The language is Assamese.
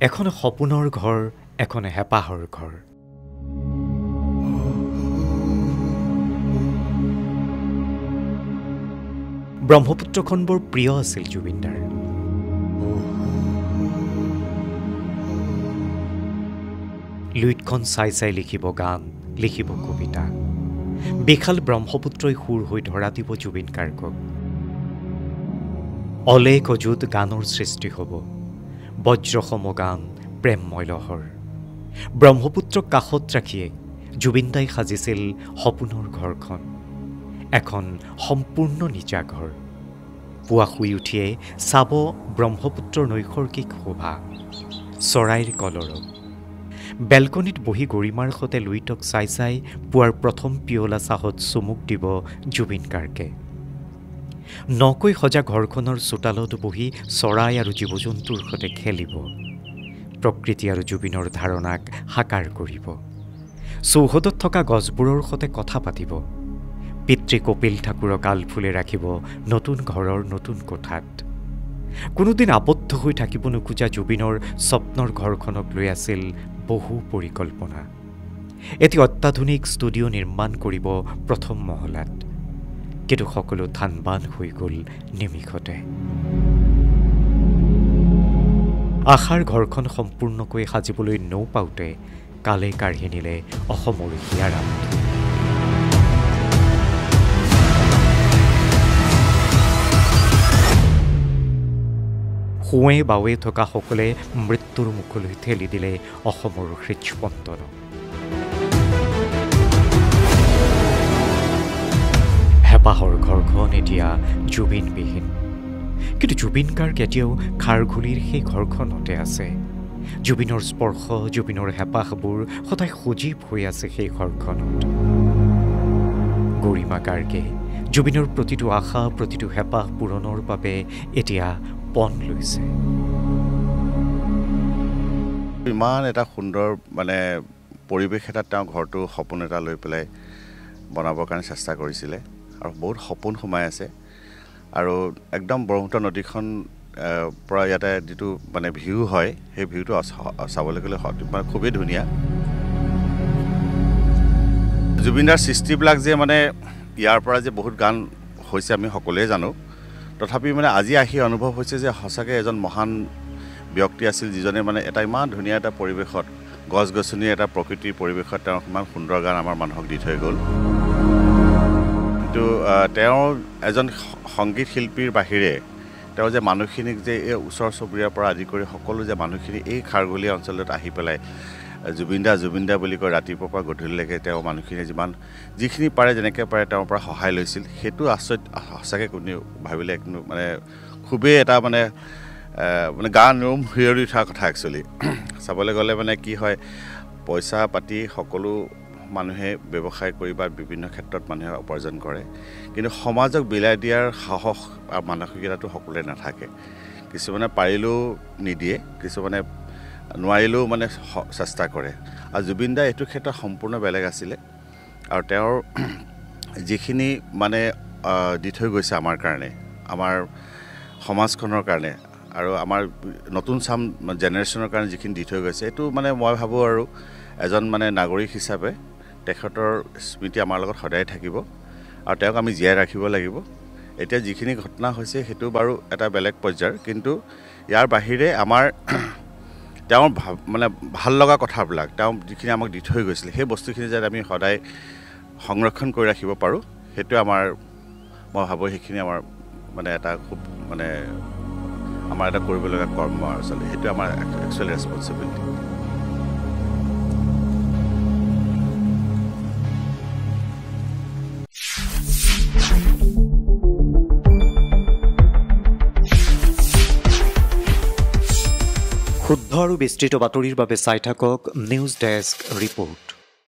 এখন সপোনৰ ঘৰ, এখন হেঁপাহৰ ঘৰ। ব্ৰহ্মপুত্ৰখন বৰ প্ৰিয় আছিল জুবিনদাৰ। লুইতখন চাই চাই লিখিব গান, লিখিব কবিতা। বিশাল ব্ৰহ্মপুত্ৰই সুৰ হৈ ধৰা দিব জুবিন গাৰ্গক। অলেখ অযুত গানৰ সৃষ্টি হ'ব, বজ্ৰসম গান, প্ৰেমময় লহৰ। ব্ৰহ্মপুত্ৰক কাষত ৰাখিয়ে জুবিনদাই সাজিছিল সপোনৰ ঘৰখন, এখন সম্পূৰ্ণ নিজা ঘৰ। পুৱা শুই উঠিয়ে চাব ব্ৰহ্মপুত্ৰৰ নৈসৰ্গিক শোভা, চৰাইৰ কলৰৱ। বেলকনিত বহি গৰিমাৰ সতে লুইতক চাই চাই পুৱাৰ প্ৰথম পিয়লা চাহত চুমুক দিব জুবিন গাৰ্গে। নকৈ সজা ঘৰখনৰ চোতালত বহি চৰাই আৰু জীৱ জন্তুৰ সতে খেলিব, প্ৰকৃতি আৰু জুবিনৰ ধাৰণাক সাকাৰ কৰিব। চৌহদত থকা গছবোৰৰ সতে কথা পাতিব, পিতৃ কপিল ঠাকুৰক আলফুলে ৰাখিব নতুন ঘৰৰ নতুন কোঠাত। কোনোদিন আবদ্ধ হৈ থাকিব নোখোজা জুবিনৰ স্বপ্নৰ ঘৰখনক লৈ আছিল বহু পৰিকল্পনা। এটি অত্যাধুনিক ষ্টুডিঅ' নিৰ্মাণ কৰিব প্ৰথম মহলাত, কিন্তু সকলো থানবান হৈ গ'ল নিমিষতে। আশাৰ ঘৰখন সম্পূৰ্ণকৈ সাজিবলৈ নৌপাওঁতে কালে কাঢ়ি নিলে অসমৰ হিয়াৰাম। সোঁৱে বাৱে থকা সকলে মৃত্যুৰ মুখলৈ ঠেলি দিলে অসমৰ হৃদস্পন্দন। হেঁপাহৰ ঘৰখন এতিয়া জুবিনবিহীন, কিন্তু জুবিন গাৰ্গ এতিয়াও খাৰঘুলিৰ সেই ঘৰখনতে আছে। জুবিনৰ স্পৰ্শ, জুবিনৰ হেঁপাহবোৰ সদায় সজীৱ হৈ আছে সেই ঘৰখনত। গৰিমা গাৰ্গে জুবিনৰ প্ৰতিটো আশা, প্ৰতিটো হেঁপাহ পূৰণৰ বাবে এতিয়া পণ লৈছে। ইমান এটা সুন্দৰ পৰিৱেশ এটাত তেওঁ ঘৰটো সপোন এটা লৈ পেলাই বনাবৰ কাৰণে চেষ্টা কৰিছিলে, আৰু বহুত সপোন সোমাই আছে। আৰু একদম ব্ৰহ্মপুত্ৰ নদীখন পৰা ইয়াতে যিটো ভিউ হয়, সেই ভিউটো চাবলৈ গ'লে খুবেই ধুনীয়া। জুবিনদাৰ সৃষ্টিবিলাক যে ইয়াৰ পৰা যে বহুত গান হৈছে আমি সকলোৱে জানো, তথাপি আজি আহি অনুভৱ হৈছে যে সঁচাকৈ এজন মহান ব্যক্তি আছিল, যিজনে এটা ইমান ধুনীয়া এটা পৰিৱেশত, গছ গছনিৰ এটা প্ৰকৃতিৰ পৰিৱেশত তেওঁ ইমান সুন্দৰ গান আমাৰ মানুহক দি থৈ গ'ল। কিন্তু তেওঁ এজন সংগীত শিল্পীৰ বাহিৰে তেওঁ যে মানুহখিনিক যে এই ওচৰ চুবুৰীয়াৰ পৰা আদি কৰি সকলো যে মানুহখিনি এই খাৰঘুলীয়া অঞ্চলত আহি পেলাই জুবিনদা বুলি কয়, ৰাতিপুৱাৰ পৰা গধূলিলৈকে তেওঁ মানুহখিনিয়ে যিখিনি পাৰে যেনেকৈ পাৰে তেওঁৰ পৰা সহায় লৈছিল। সেইটো সঁচাকৈ কোনেও ভাবিলে খুবেই এটা গান নোম হিয়ৰি উঠা কথা। একচুৱেলি চাবলৈ গ'লে কি হয়, পইচা পাতি সকলো মানুহে ব্যৱসায় কৰি বা বিভিন্ন ক্ষেত্ৰত মানুহে উপাৰ্জন কৰে, কিন্তু সমাজক বিলাই দিয়াৰ সাহস আৰু মানসিকতাটো সকলোৰে নাথাকে। কিছুমানে পাৰিলেও নিদিয়ে, কিছুমানে নোৱাৰিলেও চেষ্টা কৰে। আৰু জুবিনদা এইটো ক্ষেত্ৰত সম্পূৰ্ণ বেলেগ আছিলে। আৰু তেওঁৰ যিখিনি দি থৈ গৈছে আমাৰ কাৰণে, আমাৰ সমাজখনৰ কাৰণে, আৰু আমাৰ নতুন চাম জেনেৰেশ্যনৰ কাৰণে যিখিনি দি থৈ গৈছে, এইটো মই ভাবোঁ আৰু এজন নাগৰিক হিচাপে তেখেতৰ স্মৃতি আমাৰ লগত সদায় থাকিব, আৰু তেওঁক আমি জীয়াই ৰাখিব লাগিব। এতিয়া যিখিনি ঘটনা হৈছে সেইটো বাৰু এটা বেলেগ পৰ্যায়ৰ, কিন্তু ইয়াৰ বাহিৰে আমাৰ তেওঁৰ ভাল লগা কথাবিলাক, তেওঁ যিখিনি আমাক দি থৈ গৈছিলে, সেই বস্তুখিনি যাতে আমি সদায় সংৰক্ষণ কৰি ৰাখিব পাৰোঁ, সেইটো মই ভাবোঁ সেইখিনি আমাৰ এটা খুব আমাৰ এটা কৰিবলগীয়া কৰ্ম আচলতে। সেইটো আমাৰ একচুৱেলি ৰেছপনচিবিলিটি। শুদ্ধ আৰু বিস্তৃত বাতৰিৰ বাবে চাই থাকক নিউজ ডেস্ক ৰিপৰ্ট।